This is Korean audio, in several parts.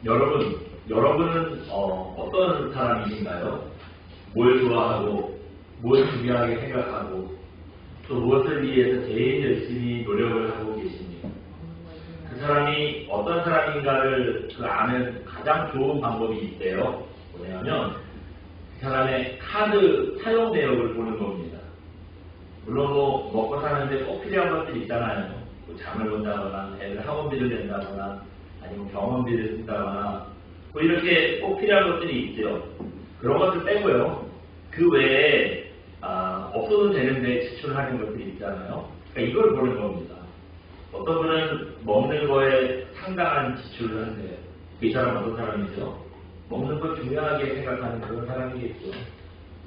여러분은 어떤 사람이신가요? 뭘 좋아하고, 뭘 중요하게 생각하고, 또 무엇을 위해서 제일 열심히 노력을 하고 계십니까? 그 사람이 어떤 사람인가를 아는 가장 좋은 방법이 있대요. 뭐냐면 그 사람의 카드 사용 내역을 보는 겁니다. 물론 뭐 먹고 사는데 꼭 필요한 것들이 있잖아요. 뭐 잠을 본다거나 애들 학원비를 낸다거나 아니면 병원비를 쓴다거나 뭐 이렇게 꼭 필요한 것들이 있죠. 그런 것들 빼고요. 그 외에 없어도 되는데 지출하는 것들이 있잖아요. 그러니까 이걸 보는 겁니다. 어떤 분은 먹는 거에 상당한 지출을 한대요. 이 사람 어떤 사람이죠? 먹는 걸 중요하게 생각하는 그런 사람이겠죠.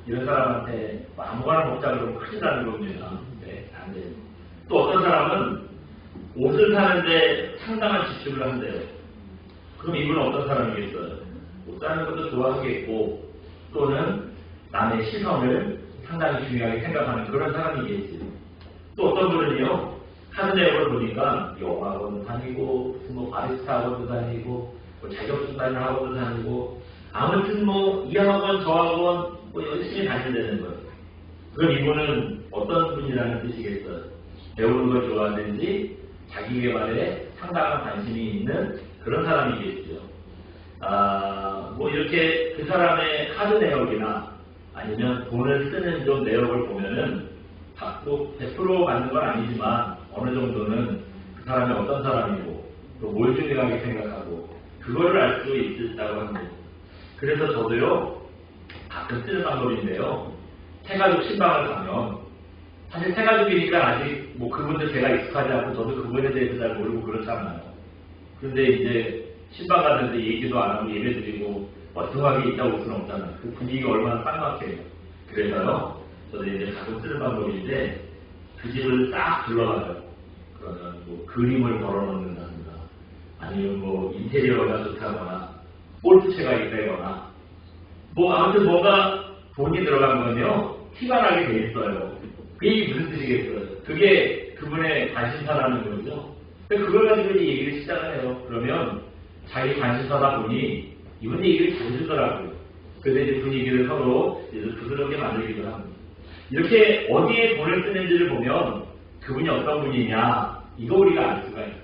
이런 사람한테 아무거나 먹자 그러면 큰일 나는 겁니다. 네, 안 돼요. 또 어떤 사람은 옷을 사는데 상당한 지출을 한대요. 그럼 이분은 어떤 사람이겠어요? 옷 사는 것도 좋아하겠고 또는 남의 시선을 상당히 중요하게 생각하는 그런 사람이겠지. 또 어떤 분은요, 카드 내역을 보니까 영어학원도 다니고, 무슨 뭐 바리스타 학원도 다니고, 뭐 자격증 따는 학원도 다니고, 아무튼 뭐 이 학원 저 학원 뭐 열심히 다닌다는 거예요. 그럼 이분은 어떤 분이라는 뜻이겠어요? 배우는 걸 좋아하든지 자기 개발에 상당한 관심이 있는 그런 사람이겠죠. 뭐 이렇게 그 사람의 카드 내역이나 아니면 돈을 쓰는 좀 내역을 보면은 뭐 100% 맞는 건 아니지만 어느 정도는 그 사람이 어떤 사람이고 또 뭘 중요하게 생각하고 그거를 알 수 있다고 합니다. 그래서 저도요 가끔 쓰는 방법인데요. 태가족 신방을 가면 사실 태가족이니까 아직 뭐 그분들 제가 익숙하지 않고 저도 그분에 대해서 잘 모르고 그렇잖아요. 근데 이제 신방 가는데 얘기도 안 하고 예배 드리고 멀쩡하게 있다고 올 수는 없잖아요. 그 분위기가 얼마나 쌍막해요. 그래서요, 저도 이제 가끔 쓰는 방법인데, 그 집을 딱 둘러가요. 그러면 뭐 그림을 걸어놓는다든가, 아니면 뭐 인테리어가 좋다거나, 골프채가 있다거나, 뭐 아무튼 뭔가 돈이 들어간 건요, 티가 나게 돼 있어요. 그게 무슨 뜻이겠어요? 그게 그분의 관심사라는 거죠. 그걸 가지고 이제 얘기를 시작을 해요. 그러면 자기 관심사다 보니, 이분 얘기를 잘해주더라고요. 그래서 이제 분위기를 서로 부드럽게 만들기도 합니다. 이렇게 어디에 돈을 쓰는지를 보면 그분이 어떤 분이냐, 이거 우리가 알 수가 있어요.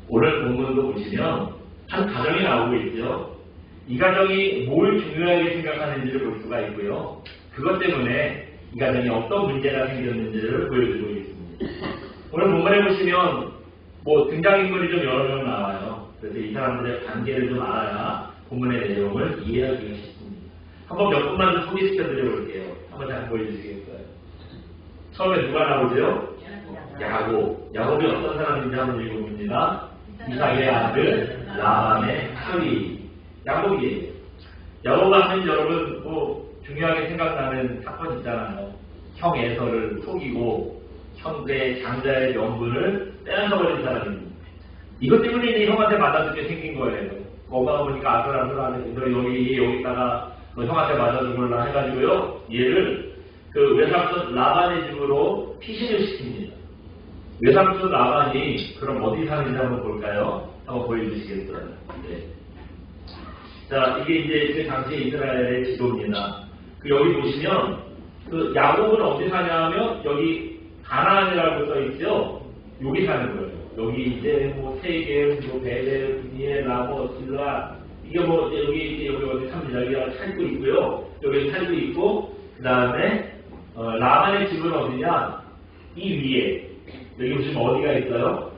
오늘 본문도 보시면 한 가정이 나오고 있죠. 이 가정이 뭘 중요하게 생각하는지를 볼 수가 있고요. 그것 때문에 이 가정이 어떤 문제가 생겼는지를 보여주고 있습니다. 오늘 본문에 보시면 뭐 등장인물이 좀 여러 명 나와요. 그래서 이 사람들의 관계를 좀 알아야 본문의 내용을 이해하기가 쉽습니다. 한번 몇 분만 좀 소개시켜 드려볼게요. 한번 잘 보여주시겠어요? 처음에 누가 나오죠? 야곱. 야곱이 어떤 사람인지 한번 읽어봅니다. 이삭의 아들 라반의 사위. 야곱이에요. 야곱 하면 여러분 뭐 중요하게 생각나는 사건 있잖아요. 형 에서를 속이고 형의 장자의 명분을 빼앗아버린 사람입니다. 이것 때문에 이제 형한테 맞아주게 생긴 거예요. 엄마가 보니까 아들 안에 너 여기다가 형한테 맞아주걸라 해가지고요. 얘를 그 외삼촌 라반의 집으로 피신을 시킵니다. 외삼촌 라반이 그럼 어디 사는지 한번 볼까요? 한번 보여주시겠어요? 네. 자, 이게 이제 그 당시 이스라엘의 지도입니다. 그 여기 보시면 그 야곱은 어디 사냐면 여기 가나안이라고 써 있죠. 여기 사는 거예요. 여기 이제 뭐 세겜, 뭐 베델, 브니엘, 라모, 실라 이게 뭐 여기 어디 삽니다. 여기가 살고 있고요. 여기 살고 있고 그 다음에 라반의 집은 어디냐? 이 위에 여기 보시면 어디가 있어요?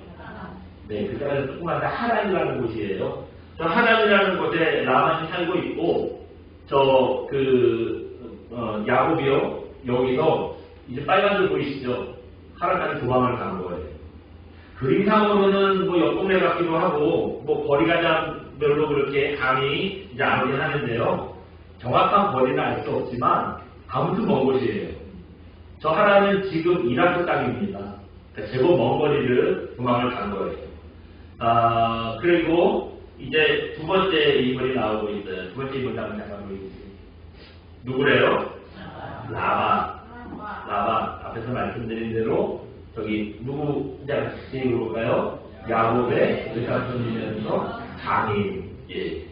네, 그 다음에 조그만 하란이라는 곳이에요. 저 하란이라는 곳에 라반이 살고 있고 저 야곱이요. 여기서 이제 빨간 줄 보이시죠? 하란까지 도망을 간 거예요. 그림상으로는 뭐 옆 동네 같기도 하고 뭐 거리가 좀 별로 그렇게 감이 이제 안 오긴 하는데요. 정확한 거리는 알 수 없지만 아무튼 먼 곳이에요. 저 하나는 지금 이라크 땅입니다. 그러니까 제법 먼 거리를 도망을 간 거예요. 그리고 이제 두 번째 인물이 나오고 있어요. 두 번째 인물 한번 잠깐 보여주세요. 누구래요? 라반. 앞에서 말씀드린 대로 저기 누구 이제 물어볼까요? 야곱의 외삼촌이면서 장인. 예.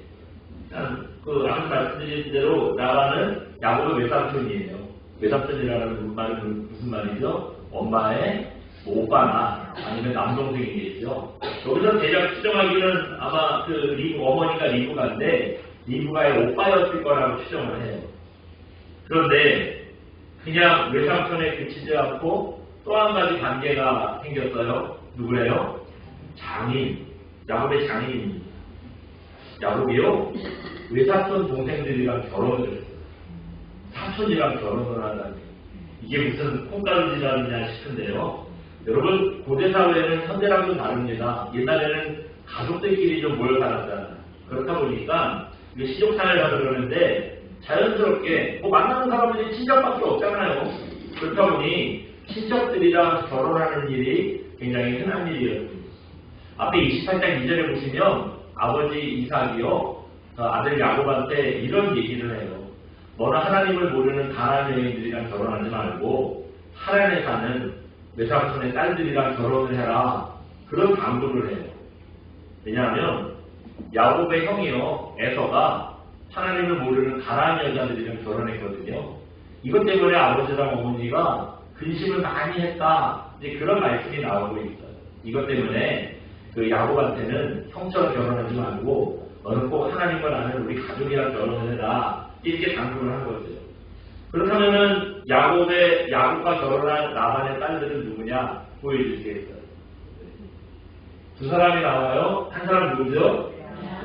아까 말씀드린 대로 라반은 야곱의 외삼촌이에요. 외삼촌이라는 말은 무슨 말이죠? 엄마의 오빠나 아니면 남동생이겠죠. 여기서 대략 추정하기는 아마 어머니가 리브가인데 리브가의 오빠였을 거라고 추정을 해요. 그런데 그냥 외삼촌에 그치지 않고 또 한 가지 관계가 생겼어요. 누구래요? 장인. 야곱의 장인입니다. 야곱이요, 외사촌 동생들이랑 결혼을 했어요. 사촌이랑 결혼을 하다니. 이게 무슨 콩가루지라느냐 싶은데요. 여러분, 고대 사회는 현대랑 좀 다릅니다. 옛날에는 가족들끼리 좀 모여 살았잖아요. 그렇다 보니까, 이게 시족사회라고 그러는데, 자연스럽게, 만나는 사람들이 친척밖에 없잖아요. 그렇다 보니, 친척들이랑 결혼하는 일이 굉장히 흔한 일이었습니다. 앞에 28장 2절에 보시면, 아버지 이삭이요, 아들 야곱한테 이런 얘기를 해요. 너는 하나님을 모르는 가나안 여인들이랑 결혼하지 말고 하란에 사는 외삼촌의 딸들이랑 결혼을 해라. 그런 당부를 해요. 왜냐하면 야곱의 형이요, 에서가 하나님을 모르는 가나안 여자들이랑 결혼했거든요. 이것 때문에 아버지랑 어머니가 근심을 많이 했다. 이제 그런 말씀이 나오고 있어요. 이것 때문에 야곱한테는 형처럼 결혼하지 말고 너는 꼭 하나님을 아는 우리 가족이랑 결혼을 해라. 이렇게 당부를 한 거죠. 그렇다면은 야곱과 결혼한 라반의 딸들은 누구냐? 보여주시겠어요? 두 사람이 나와요. 한 사람 누구죠?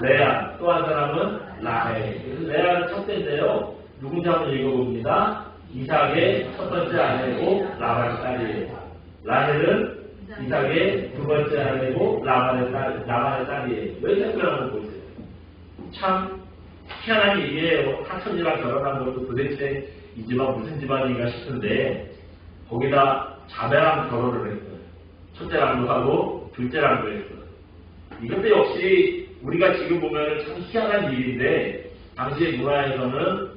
레아. 또 한 사람은 라헬. 레아는 첫째인데요. 누군지 한번 읽어봅니다. 이삭의 첫 번째 아내고 라반의 딸이에요. 라헬은 이삭의 두 번째 아내고 라반의 딸이에요. 왜 그런지 보세요. 참 희한한 얘기예요. 사촌이랑 결혼한 것도 도대체 이 집안 무슨 집안인가 싶은데 거기다 자매랑 결혼을 했어요. 첫째랑도 하고 둘째랑도 했어요. 이것도 역시 우리가 지금 보면 참 희한한 일인데 당시의 문화에서는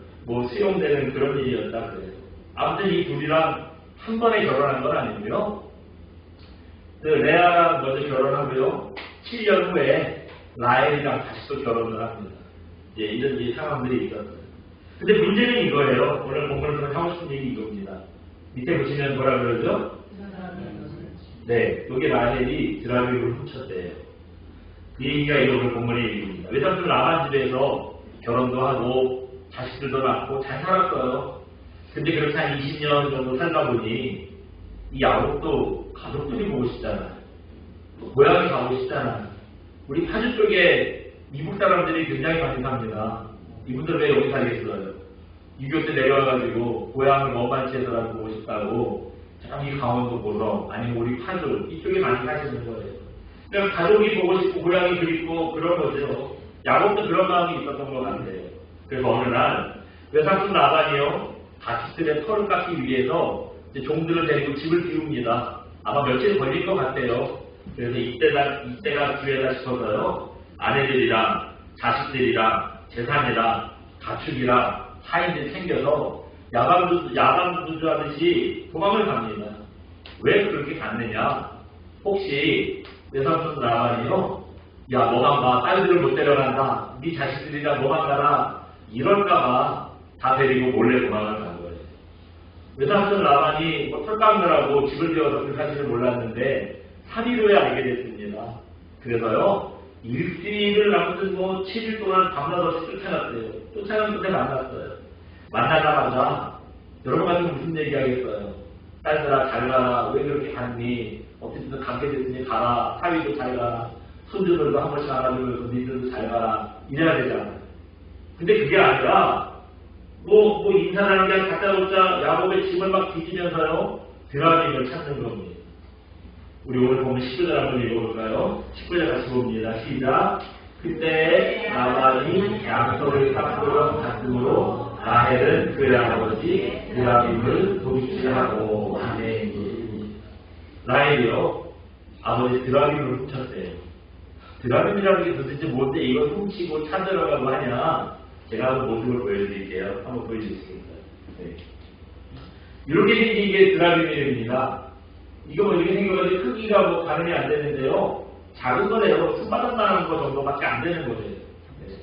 수용되는 그런 일이었다 그래요. 아무튼 이 둘이랑 한 번에 결혼한 건 아니고요. 레아랑 먼저 결혼하고요. 7년 후에 라헬이랑 다시 또 결혼을 합니다. 이런 상황들이 있었어요. 근데 문제는 이거예요. 오늘 본문에서 하고 싶은 얘기 이겁니다. 밑에 보시면 뭐라 그러죠? 네, 여기 라헬이 드라비를 훔쳤대요. 그 얘기가 오늘 본문의 얘기입니다. 외삼촌 라반 집에서 결혼도 하고 자식들도 낳고 잘 살았어요. 근데 그렇게 한 20년 정도 살다 보니 이 야곱도 가족들이 보고 싶잖아요. 고향에 가고 싶잖아요. 우리 파주 쪽에 미국 사람들이 굉장히 많이 삽니다. 이분들 왜 여기 살겠어요? 유교 때 내려와가지고 고향을 먼만치에서라도 보고 싶다고 저기 강원도 보러 아니면 우리 파주 이쪽에 많이 사시는 거예요. 그러니까 가족이 보고 싶고 고향이 그립고 그런 거죠. 야곱도 그런 마음이 있었던 것 같아요. 그래서 어느 날 외삼촌 라반이요 자식들의 털을 깎기 위해서 종들을 데리고 집을 비웁니다. 아마 며칠 걸릴 것 같아요. 그래서 이때가 기회다 싶어서요. 아내들이랑 자식들이랑 재산이랑 가축이랑 사인들 챙겨서 야방구조 하듯이 도망을 갑니다. 왜 그렇게 갔느냐? 혹시 외삼촌 라반이요? 야 너만 봐. 딸들을 못 데려간다. 네 자식들이랑 너만 가라. 이럴까봐 다 데리고 몰래 도망을 간 거예요. 외삼촌 라반이 털 깎느라고 집을 비워서 그 사실을 몰랐는데 3일 후에 알게 됐습니다. 그래서요. 일주일을 아무튼 7일 동안 밤낮 없이 쫓아갔어요. 쫓아간 끝에 만났어요. 만나자마자 여러분 같은 무슨 얘기 하겠어요. 딸들아 잘 가라. 왜 그렇게 갔니? 어쨌든 가게 됐으니 가라. 사위도 잘 가라. 손주들도 한 번씩 안아주면서 니들도 잘 가라. 이래야 되잖아요. 근데 그게 아니라 인사라는 게 아니라 갖다 놓자 야곱의 집을 막 뒤지면서요. 드라빔을 찾는 겁니다. 우리 오늘 보면 19절 한번 읽어볼까요? 19절 같이 봅니다. 시작. 그때 라반이 양털을 깎으러 갔으므로 라헬은 그의 아버지 드라빔을 도둑질하고 아멘. 라헬이요 아버지 드라빔을 훔쳤대요. 드라빔이라는 게 도대체 뭔데 이걸 훔치고 찾으러가고 하냐? 제가 한번 모습을 보여드릴게요. 한번 보여주시겠어요? 네. 이렇게 생긴 게 드라빔입니다. 이거 이렇게 생겨가지고 크기가 가늠이 안 되는데요. 작은 거래요. 손바닥만한 거 정도밖에 안 되는 거예요. 네.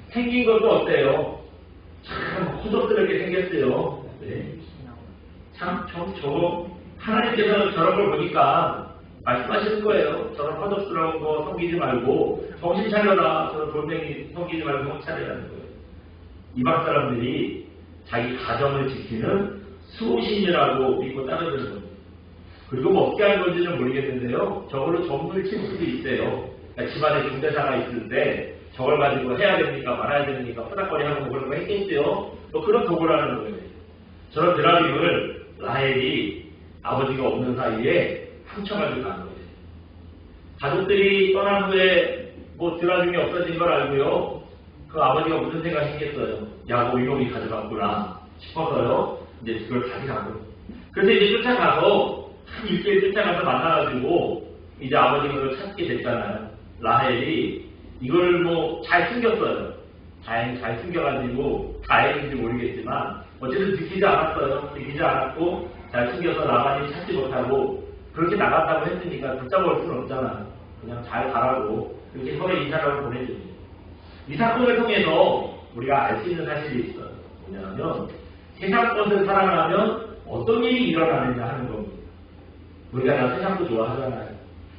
생긴 것도 어때요? 참 허접스럽게 생겼어요. 네. 참 저거 하나님께서 저런 걸 보니까 말씀하시는 거예요. 저런 허접스러운 거 섬기지 말고 정신 차려라. 저런 돌멩이 섬기지 말고 정신 차리라는 거예요. 이방 사람들이 자기 가정을 지키는 수호신이라고 믿고 따르는 겁니다. 그리고 뭐 어떻게 하는 건지는 모르겠는데요. 저걸로 전부를 칠 수도 있어요. 그러니까 집안에 중대사가 있을 때 저걸 가지고 해야 됩니까 말아야 됩니까 후닥거리 하는 그런 거 했겠죠. 또 그런 도구라는 거예요. 저런 드라빔을 라헬이 아버지가 없는 사이에 훔쳐가지고 간 거예요. 가족들이 떠난 후에 뭐 드라빔이 없어진 걸 알고요. 그 아버지가 무슨 생각했겠어요. 야곱 이놈이 가져갔구나 싶어서요. 이제 그걸 가져간 거예요. 그래서 이제 쫓아가서 한 일주일 쫓아가서 만나가지고 이제 아버지가 그걸 찾게 됐잖아요. 라헬이 이걸 뭐 잘 숨겼어요. 다행히 잘 숨겨가지고 다행인지 모르겠지만 어쨌든 들키지 않았어요. 들키지 않았고 잘 숨겨서 라반이 찾지 못하고 그렇게 나갔다고 했으니까 붙잡아올 수는 없잖아요. 그냥 잘 가라고 그렇게 서로 인사를 보내줍니다. 이 사건을 통해서 우리가 알 수 있는 사실이 있어요. 뭐냐면 세상 것을 사랑하면 어떤 일이 일어나느냐 하는 겁니다. 우리가 세상도 좋아하잖아요.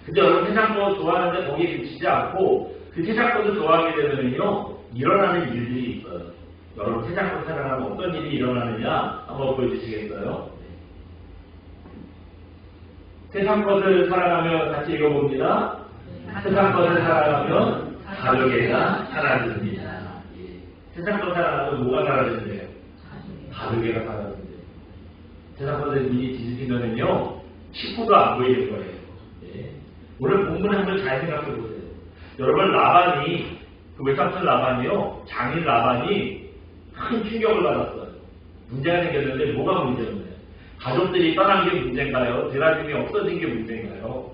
근데 여러분 세상 거 좋아하는데 거기에 그치지 않고 그 세상 것을 좋아하게 되면요 일어나는 일들이 있어요. 여러분 세상 것을 사랑하면 어떤 일이 일어나느냐 한번 보여주시겠어요? 세상 것을 사랑하면 같이 읽어봅니다. 세상 것을 사랑하면 가족애가 사라집니다. 세상 것 사랑하면 뭐가 사라진대요? 가족애가 사라진대요. 세상 것에 눈이 뒤집히면은요 식구도 안 보이는 거예요. 예. 오늘 본문 한번 잘 생각해 보세요. 여러분 라반이 그 외삼촌 라반이요 장인 라반이 큰 충격을 받았어요. 문제가 생겼는데 뭐가 문제였나요? 가족들이 떠난 게 문제인가요? 드라빔이 없어진 게 문제인가요?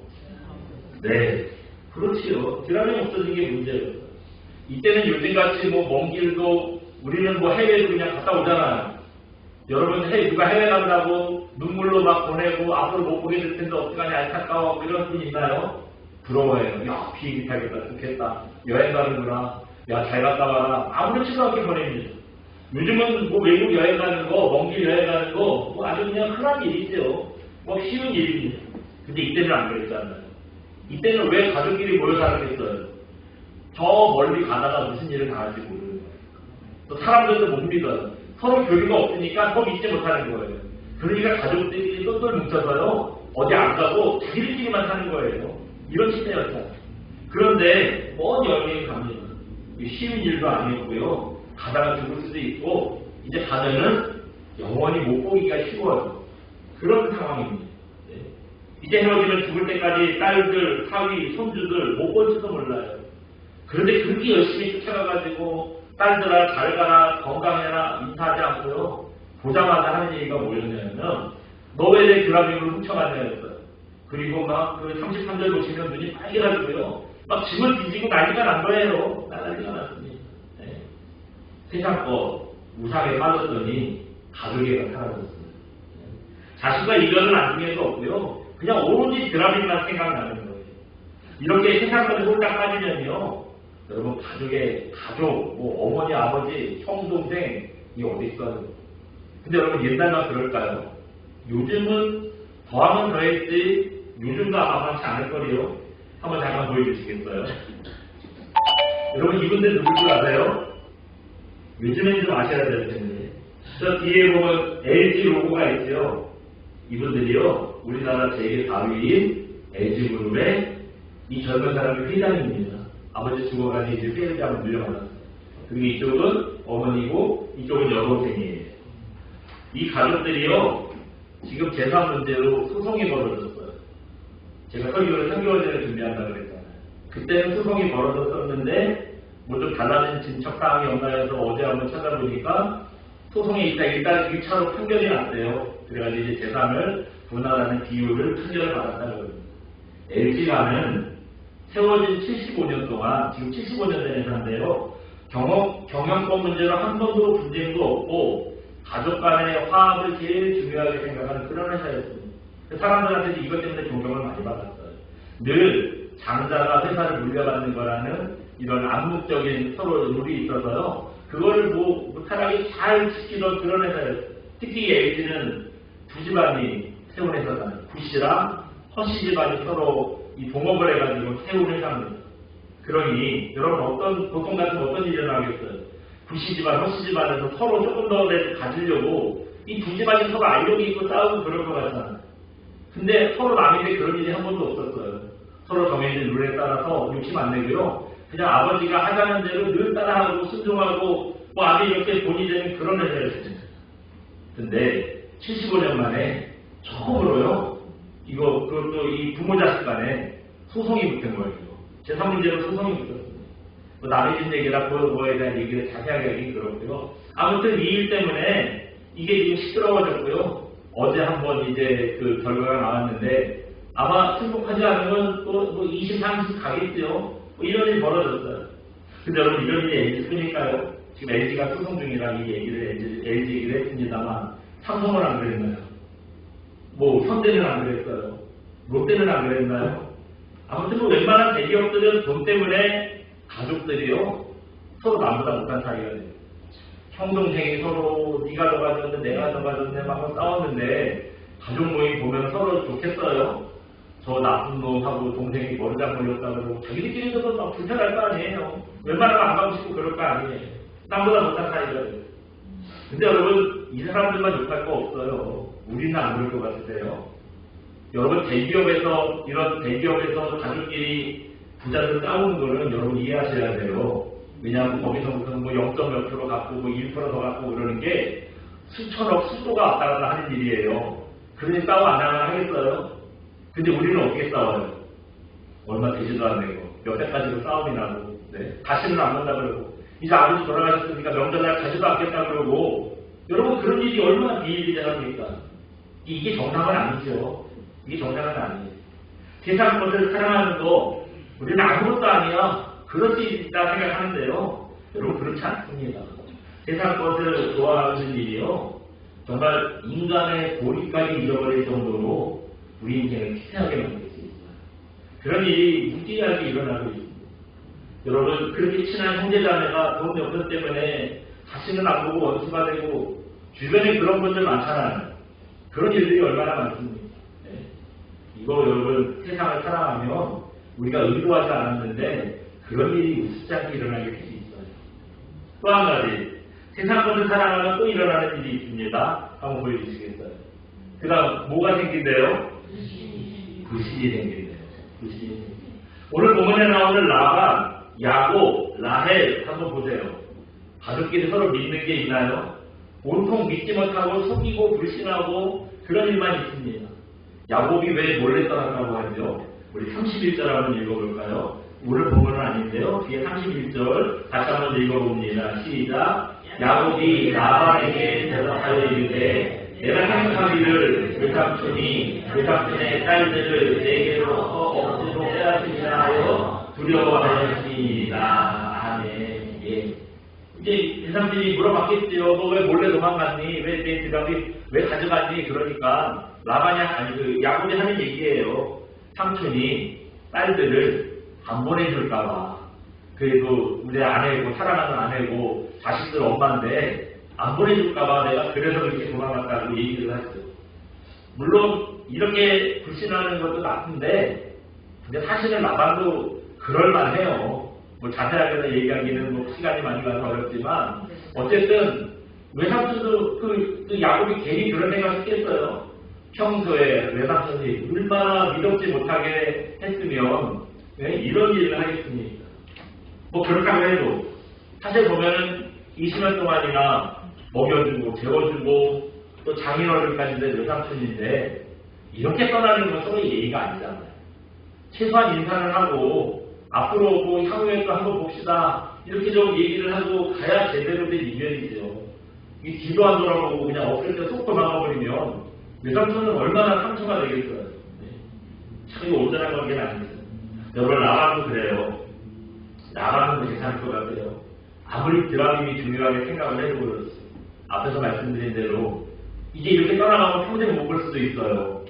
네, 그렇지요. 드라빔이 없어진 게 문제예요. 이때는 요즘같이 뭐 먼 길도 우리는 뭐 해외도 그냥 갔다 오잖아요. 여러분 누가 해외 간다고 눈물로 막 보내고 앞으로 못 보게 될 텐데 어떡하냐 안타까워 이런 분 있나요? 부러워해요. 야 비행기 타겠다 좋겠다 여행 가는구나 야 잘 갔다 와라 아무렇지도 않게 보냅니다. 요즘은 뭐 외국 여행 가는 거 먼 길 여행 가는 거 뭐 아주 그냥 흔한 일이죠. 뭐 쉬운 일입니다. 근데 이때는 안 그랬잖아요. 이때는 왜 가족끼리 모여 살았겠어요? 저 멀리 가다가 무슨 일을 당할지 모르는 거예요. 또 사람들도 못 믿어요. 서로 교류가 없으니까 더 믿지 못하는 거예요. 그러니까 가족들이 똘똘 뭉쳐서요 어디 안 가고 자기들끼리만 사는 거예요. 이런 시대였잖아요. 그런데 먼 여행을 갑니다. 쉬운 일도 아니었고요. 가다가 죽을 수도 있고 이제 가면은 영원히 못 보기가 쉬워요. 그런 상황입니다. 네. 이제 헤어지면 죽을 때까지 딸들, 사위, 손주들 못 볼지도 몰라요. 그런데 그렇게 열심히 쫓아가가지고 딸들아 잘 가라 건강해라 인사하지 않고요. 보자마자 하는 얘기가 뭐였냐면 너 왜 내 드라빔을 훔쳐갔냐였어요. 그리고 막 그 33절 보시면 눈이 빨개가지고요. 막 집을 뒤지고 난리가 난 거예요. 난리가 났습니다. 네. 세상 거 우상에 빠졌더니 가족애가 사라졌습니다. 네. 자신과 이견을 나중에도 없고요. 그냥 오로지 드라빔만 생각나는 거예요. 이렇게 세상 것에 홀딱 빠지면요. 여러분 가족, 뭐 어머니, 아버지, 형, 동생 이게 어디 있어요? 근데 여러분 옛날만 그럴까요? 요즘은 더하면 더했지 요즘도 아마치 않을 거리요. 한번 잠깐 보여주시겠어요? 여러분 이분들 누굴 줄 아세요? 요즘엔 좀 아셔야 될 텐데 저 뒤에 보면 LG 로고가 있죠. 이분들이요 우리나라 제 4위인 LG그룹의 이 젊은 사람이 회장입니다. 아버지 죽어가지고 이제 회장을 물려받았어요. 그리고 이쪽은 어머니고 이쪽은 여동생이에요. 이 가족들이요 지금 재산 문제로 소송이 벌어졌어요. 제가 설교를 3개월 전에 준비한다고 그랬잖아요. 그때는 소송이 벌어졌었는데 뭐 좀 달라진 진척사항이 없나 해서 어제 한번 찾아보니까 소송이 있다 일단 1차로 판결이 났대요. 그래가지고 이제 재산을 분할하는 비율을 판결을 받았다는 겁니다. LG가는 세워진 75년 동안 지금 75년 된 회사인데요. 경영권 문제로 한 번도 분쟁도 없고 가족 간의 화합을 제일 중요하게 생각하는 그런 회사였습니다. 사람들한테 이것 때문에 존경을 많이 받았어요. 늘 장자가 회사를 물려받는 거라는 이런 암묵적인 서로 룰이 있어서요. 그거를 뭐 차라리 잘 지키던 그런 회사예요. 특히 LG는 두 집안이 세운 회사잖아요. 구씨랑 허씨 집안이 서로 이 동업을 해가지고 세운 회사입니다. 그러니 여러분 보통 같은 어떤 일이 일어나겠어요? 구씨 집안, 허씨 집안에서 서로 조금 더 가지려고 이 두 집안이 서로 알력이 있고 싸우고 그럴 것 같잖아요. 근데 서로 남인데 그런 일이 한 번도 없었어요. 서로 정해진 룰에 따라서 욕심 안 내고요. 그냥 아버지가 하자는 대로 늘 따라하고 순종하고 뭐 아들 이렇게 본이 되는 그런 회사였습니다. 근데 75년 만에 처음으로요. 그것도 이 부모 자식 간에 소송이 붙은 거예요. 제3문제로 소송이 붙었습니다. 뭐 남의 집 얘기라 그거에 대한 얘기를 자세하게 하긴 그렇고요. 아무튼 이 일 때문에 이게 지금 시끄러워졌고요. 어제 한번 이제 그 결과가 나왔는데 아마 승복하지 않으면 또 뭐 20, 30 가겠죠. 뭐 이런 일이 벌어졌어요. 근데 여러분 이런 일이 LG 쓰니까요. 지금 LG가 소송 중이라 이 얘기를 LG 얘기를 했습니다만 삼성은 안 그랬나요? 뭐 현대는 안 그랬어요. 롯데는 안 그랬나요? 아무튼 뭐 웬만한 대기업들은 돈 때문에 가족들이요 서로 남보다 못한 사이가 돼요. 형 동생이 서로 네가 더 가졌네 내가 더 가졌네 막 싸웠는데 가족 모임 보면 서로 좋겠어요. 저 나쁜 놈하고 동생이 머리장 걸렸다 그러고 자기들끼리도 막 불편할 거 아니에요. 웬만하면 안 가고 싶고 그럴 거 아니에요. 남보다 못한 사이가 돼요. 근데 여러분 이 사람들만 욕할 거 없어요. 우리는 안 그럴 것 같으세요? 여러분 대기업에서 이런 대기업에서 가족끼리 부자들 싸우는 거는 여러분 이해하셔야 돼요. 왜냐하면 거기서 무슨 뭐 0.몇 프로 갖고 뭐 1% 더 갖고 그러는 게 수천억 수조가 왔다 갔다 하는 일이에요. 그러니 싸워 안 하겠어요? 근데 우리는 어떻게 싸워요? 얼마 되지도 않는 거. 여태까지도 싸움이 나고 네? 다시는 안 본다 그러고 이제 아버지 돌아가셨으니까 명절날 가지도 않겠다 그러고 여러분 그런 일이 얼마나 비일비재합니까? 이게 정상은 아니죠. 이게 정상은 아니에요. 세상 것을 사랑하는 거 우리는 아무것도 아니야. 그럴 수 있다 생각하는데요. 여러분 그렇지 않습니다. 세상 것을 좋아하는 일이요. 정말 인간의 고리까지 잃어버릴 정도로 우리 인생을 피폐하게 만들 수 있어요. 그런 일이 무지하게 일어나고 있습니다. 여러분 그렇게 친한 형제자매가 돈 역전 때문에 다시는 안 보고 원수가 되고 주변에 그런 분들 많잖아요. 그런 일들이 얼마나 많습니까? 네. 이거 여러분 세상을 사랑하면 우리가 의도하지 않았는데 그런 일이 우습지 않게 일어나게 될 수 있어요. 또 한 가지 세상 것을 사랑하면 또 일어나는 일이 있습니다. 한번 보여주시겠어요? 그 다음 뭐가 생긴대요? 불신이 생긴대요. 불신이. 오늘 본문에 나오는 라반, 야곱, 라헬 한번 보세요. 가족끼리 서로 믿는 게 있나요? 온통 믿지 못하고 속이고 불신하고 그런 일만 있습니다. 야곱이 왜 몰래 떠났다고 하죠? 우리 31절 한번 읽어볼까요? 오늘 본문은 아닌데요. 뒤에 31절 다시 한번 읽어봅니다. 시작. 야곱이 라반에게 대답하여 이르되 내가 생각하기를 외삼촌의 딸들을 내게로 억지로 빼앗으시나 하여 두려워하였습니다. 아멘. 예. 이제 외삼촌이 물어봤겠지요. 너 왜 몰래 도망갔니? 왜 내 대답이 왜 가져갔니? 그러니까 라반이 아니 야곱이 하는 얘기예요. 삼촌이 딸들을 안 보내줄까봐. 그래도 우리 아내고 사랑하는 아내고 자식들 엄마인데 안 보내줄까봐 내가 그래서 그렇게 도망갔다고 얘기를 했어요. 물론 이렇게 불신하는 것도 나쁜데 근데 사실은 라반도 그럴만해요. 뭐 자세하게 얘기하기는 뭐 시간이 많이 가서 어렵지만 어쨌든 외삼촌도 그 야곱이 괜히 그런 생각을 했겠어요. 평소에 외삼촌이 얼마나 믿었지 못하게 했으면 네? 이런 일을 하겠습니까? 뭐 그렇다고 해도 사실 보면은 20년 동안이나 먹여주고 재워주고 또 장인어른까지 된 외삼촌인데 이렇게 떠나는 건 서로 예의가 아니잖아요. 최소한 인사를 하고 앞으로 뭐 향후에 또 한번 봅시다 이렇게 좀 얘기를 하고 가야 제대로 된 인연이죠. 이 뒤도 안 돌아보고 그냥 없을 때 속 도망가버리면 외삼촌은 얼마나 상처가 되겠어요. 네. 참 이거 온전한 관계는 아니죠. 여러분 라반도 그래요. 라반도 괜찮을 것 같아요. 아무리 드라님이 중요하게 생각을 해도 그렇지. 앞에서 말씀드린 대로 이제 이렇게 떠나가면 평생 못 볼 수도 있어요.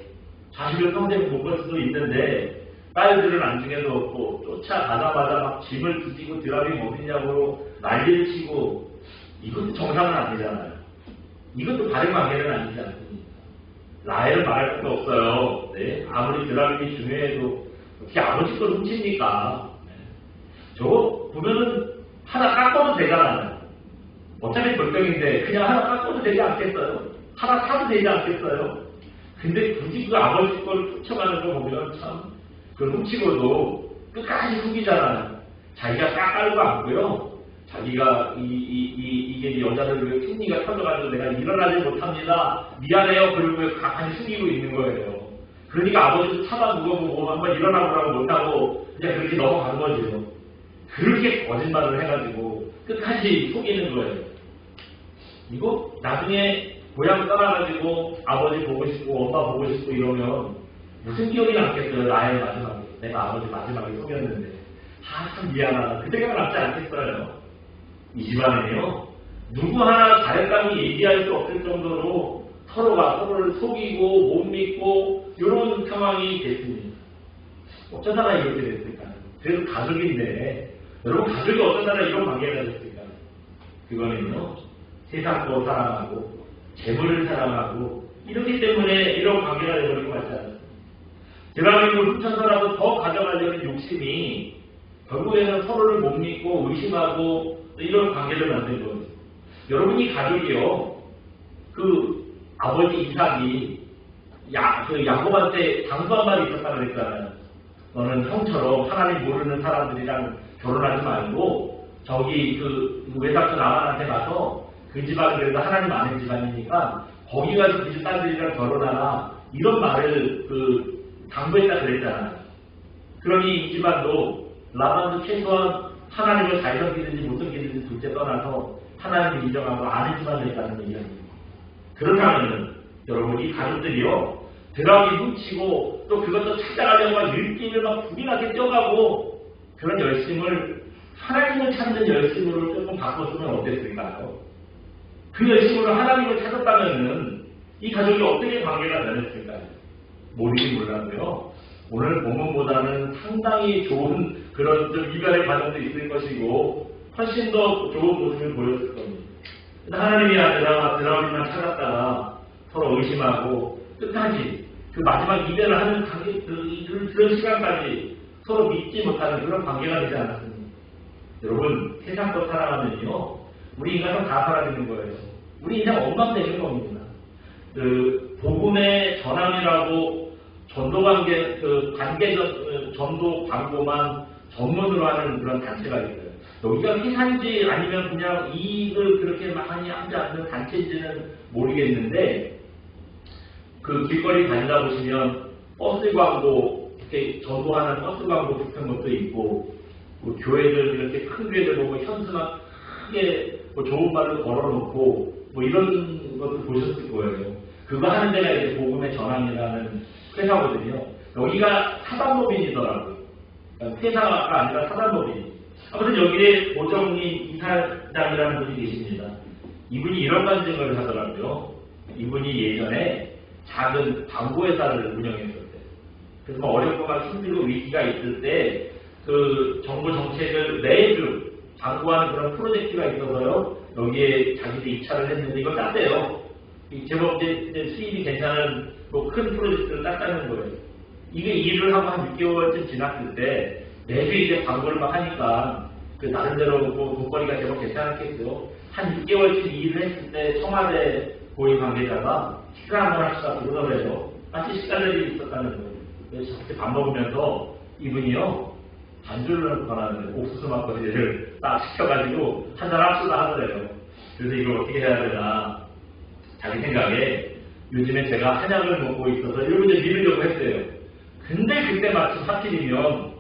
자식을 평생 못 볼 수도 있는데 딸들은 안중에 넣었고 쫓아가자마자 막 짐을 뒤지고 드라빙 어딨냐고 난리를 치고 이것도 정상은 아니잖아요. 이것도 바른 관계는 아니지 않습니까? 라헬은 말할 것도 없어요. 네? 아무리 드라빙이 중요해도 어떻게 아버지 걸 훔칩니까? 네. 저거 보면은 하나 깎아도 되잖아요. 어차피 결정인데 그냥 하나 깎아도 되지 않겠어요? 하나 사도 되지 않겠어요? 근데 굳이 그 아버지 걸 훔쳐가는 거 보면 참 그걸 훔치고도 끝까지 숨기잖아요. 자기가 깎아도 않고요. 자기가 이게 여자들 왜 흉리가 터져가지고 내가 일어나지 못합니다. 미안해요. 그리고 가만히 숨기고 있는 거예요. 그러니까 아버지도 차다 누워보고 한번 일어나보라고 못하고 그냥 그렇게 넘어간 거죠. 그렇게 거짓말을 해가지고 끝까지 속이는 거예요. 이거 나중에 고향 떠나가지고 아버지 보고 싶고 엄마 보고 싶고 이러면 무슨 기억이 남겠어요. 나의 마지막에. 내가 아버지 마지막에 속였는데. 참 미안하다. 그 생각 남지 않겠어요. 이 집안에요. 누구 하나 잘했다고 얘기할 수 없을 정도로 서로가 서로를 속이고 못 믿고 이런 상황이 됐습니다. 어쩌다가 이렇게 됐을까? 그래도 가족인데 여러분 가족이 어쩌다가 이런 관계가 됐을까? 그거는요. 세상 거 사랑하고 재물을 사랑하고 이렇기 때문에 이런 관계가 되버린 것 같지 않습니다. 드라마를 훔쳐서라도 더 가져가려는 욕심이 결국에는 서로를 못 믿고 의심하고 이런 관계를 만든 거예요. 여러분이 가족이요. 그 아버지 이삭이 야곱한테 당부한 말이 있었다 그랬잖아요. 너는 형처럼 하나님 모르는 사람들이랑 결혼하지 말고 저기 그 외삼촌 아반한테 가서 그 집안은 그래도 하나님 아는 집안이니까 거기 가서 그 집 딸들이랑 결혼하라 이런 말을 당부했다 그랬잖아요. 그러니 이 집안도 라반도 최소한 하나님을 잘 섬기는지 못 섬기는지 둘째 떠나서 하나님을 인정하고 아는 집안을 했다는 얘기합니다. 그렇다면 여러분 이 가족들이요 드라움이 훔치고 또 그것도 찾아가려고 막 일기를 막 부진하게 쪄가고 그런 열심을 하나님을 찾는 열심으로 조금 바꿨으면 어땠을까요? 그 열심으로 하나님을 찾았다면은 이 가족이 어떻게 관계가 변했을까요? 모르긴 몰라도요. 오늘 본문보다는 상당히 좋은 그런 좀 이별의 과정도 있을 것이고 훨씬 더 좋은 모습을 보였을 겁니다. 하나님이 아니라 드라움만 찾았다가 서로 의심하고 끝까지 그 마지막 이별을 하는 그런 시간까지 서로 믿지 못하는 그런 관계가 되지 않았습니다. 여러분 세상 것 살아가면요 우리 인간은 다 사라지는 거예요. 우리 인생 엉망되는 겁니다. 그 복음의 전함이라고 전도관계 전도 광고만 전문으로 하는 그런 단체가 있어요. 여기가 회사인지 아니면 그냥 이익을 그렇게 많이 하지 않는 단체인지는 모르겠는데 그 길거리 다니다 보시면 버스 광고 이렇게 전도하는 버스 광고 같은 것도 있고 뭐 교회들 이렇게 큰 교회들 보고 현수막 크게 뭐 좋은 말을 걸어놓고 뭐 이런 것도 보셨을 거예요. 그거 하는 데가 이제 복음의 전함이라는 회사거든요. 여기가 사단법인이더라고요. 그러니까 회사가 아니라 사단법인. 아무튼 여기에 오정민 이사장이라는 분이 계십니다. 이분이 이런 간증을 하더라고요. 이분이 예전에 작은 광고회사를 운영했었대요. 그래서 뭐 어렵고 막 힘들고 위기가 있을 때 그 정부 정책을 매주 광고하는 그런 프로젝트가 있어서요. 여기에 자기들이 입찰을 했는데 이걸 땄대요. 제법 이제 수입이 괜찮은 뭐 큰 프로젝트를 땄다는 거예요. 이게 일을 하고 한 6개월쯤 지났을 때 매주 이제 광고를 막 하니까 그 나름대로 뭐 돈벌이가 제법 괜찮았겠죠. 한 6개월쯤 일을 했을 때 청와대 고위 관계자가 식사 한번 합시다 그러더래요. 마치 식사들이 있었다는 거예요. 그래서 그때 밥 먹으면서 이분이요 반주를 권하는 옥수수 막걸리를 딱 시켜가지고 한잔 합시다 하더래요. 그래서 이걸 어떻게 해야 되나 자기 생각에 요즘에 제가 한약을 먹고 있어서 이러고 이제 믿으려고 했어요. 근데 그때 마침 하필이면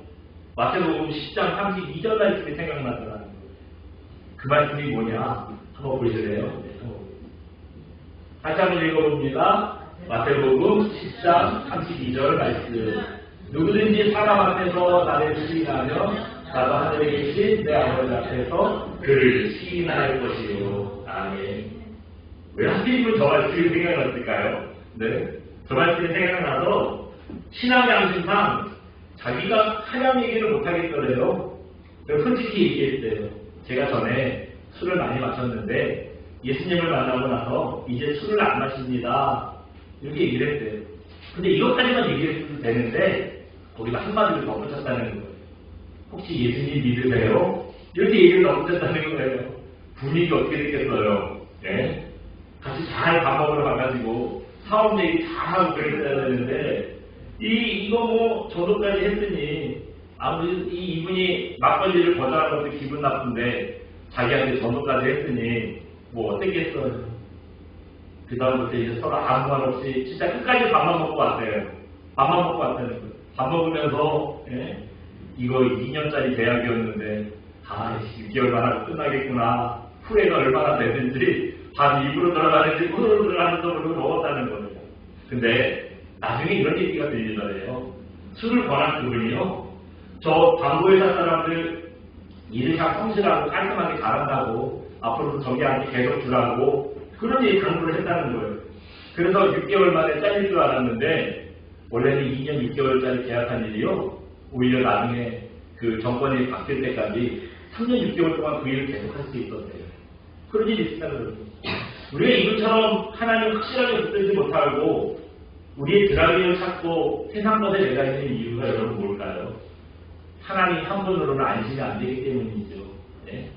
마태복음 10장 32절 말씀이 생각나더라는 거예요. 그 말씀이 뭐냐 한번 보실래요? 네, 다시 한번 읽어봅니다. 마태복음 10장 32절 말씀. 누구든지 사람 앞에서 나를 시인하며 나도 하늘에 계신 내 아버지 앞에서 그를 시인할 것이요. 아멘. 왜 하필이면 저 말씀이 생각났을까요? 네, 저 말씀이 생각나서 신앙 양심상 자기가 하나님 얘기를 못하겠더래요. 그래서 솔직히 얘기했어요. 제가 전에 술을 많이 마셨는데 예수님을 만나고 나서 이제 술을 안 마십니다. 이렇게 얘기를 했대요. 근데 이것까지만 얘기해도 되는데 거기다 한마디를 덧붙였다는 거예요. 혹시 예수님 믿으세요? 이렇게 얘기를 덧붙였다는 거예요. 분위기 어떻게 됐겠어요? 네? 같이 잘 밥 먹으러 가가지고 사업 얘기 잘 하고 그랬어야 되는데 이거 뭐 저도까지 했으니 아무리 이분이 막걸리를 거절한 것도 기분 나쁜데 자기한테 전도까지 했으니 뭐 어떻겠어요. 그 다음부터 이제 서로 아무 말 없이 진짜 끝까지 밥만 먹고 왔대요. 밥만 먹고 왔다는 거예요. 밥 먹으면서 이거 2년짜리 계약이었는데 6개월만 하고 끝나겠구나. 후회가 얼마나 되는지 밥 입으로 들어가는지 후로 들어가는 쪽으로 먹었다는 거예요. 근데 나중에 이런 얘기가 들리더래요. 술을 권한 그분이요. 저 광고회사 사람들 일을 잘 성실하고 깔끔하게 잘한다고 앞으로도 저기한테 계속 주라고 그런 얘기 강조를 했다는 거예요. 그래서 6개월 만에 잘릴 줄 알았는데 원래는 2년 6개월짜리 계약한 일이요. 오히려 나중에 그 정권이 바뀔 때까지 3년 6개월 동안 그 일을 계속 할 수 있었대요. 그런 일이 있다는 거예요. 우리가 이분처럼 하나님 확실하게 붙들지 못하고 우리의 드라이브를 찾고 세상 것에 내가 있는 이유가 여러분 뭘까요? 하나님 한 분으로는 안심이 안 되기 때문이죠. 네?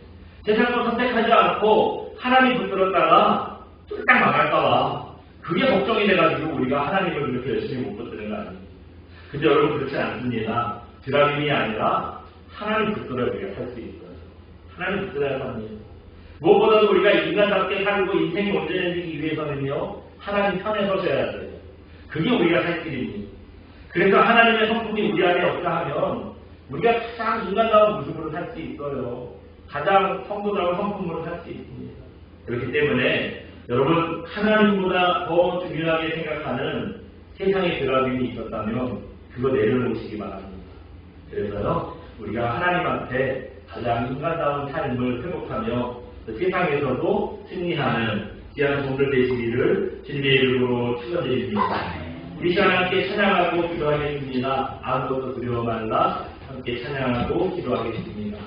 세상 것 선택하지 않고 하나님 붙들었다가 쫄딱 망할까봐 그게 걱정이 돼가지고 우리가 하나님을 그렇게 열심히 못 붙드는 거 아니에요. 근데 여러분 그렇지 않습니다. 드라이브이 아니라 하나님 붙들어야 우리가 살 수 있어요. 하나님 붙들어야 삽니다. 무엇보다도 우리가 인간답게 살고 인생이 온전해지기 위해서는요. 하나님 편에 서셔야 돼요. 그게 우리가 살 길입니다. 그래서 하나님의 성품이 우리 안에 없다 하면 우리가 가장 인간다운 모습으로 살 수 있어요. 가장 성도다운 성품으로 살 수 있습니다. 그렇기 때문에 여러분 하나님보다 더 중요하게 생각하는 세상의 드라빔이 있었다면 그거 내려놓으시기 바랍니다. 그래서요 우리가 하나님한테 가장 인간다운 삶을 회복하며 세상에서도 승리하는 귀한 종들 되시기를 주님의 이름으로 축원드립니다. 우리 시간 함께 찬양하고 기도하겠습니다. 아무것도 두려워 말라 함께 찬양하고 기도하겠습니다.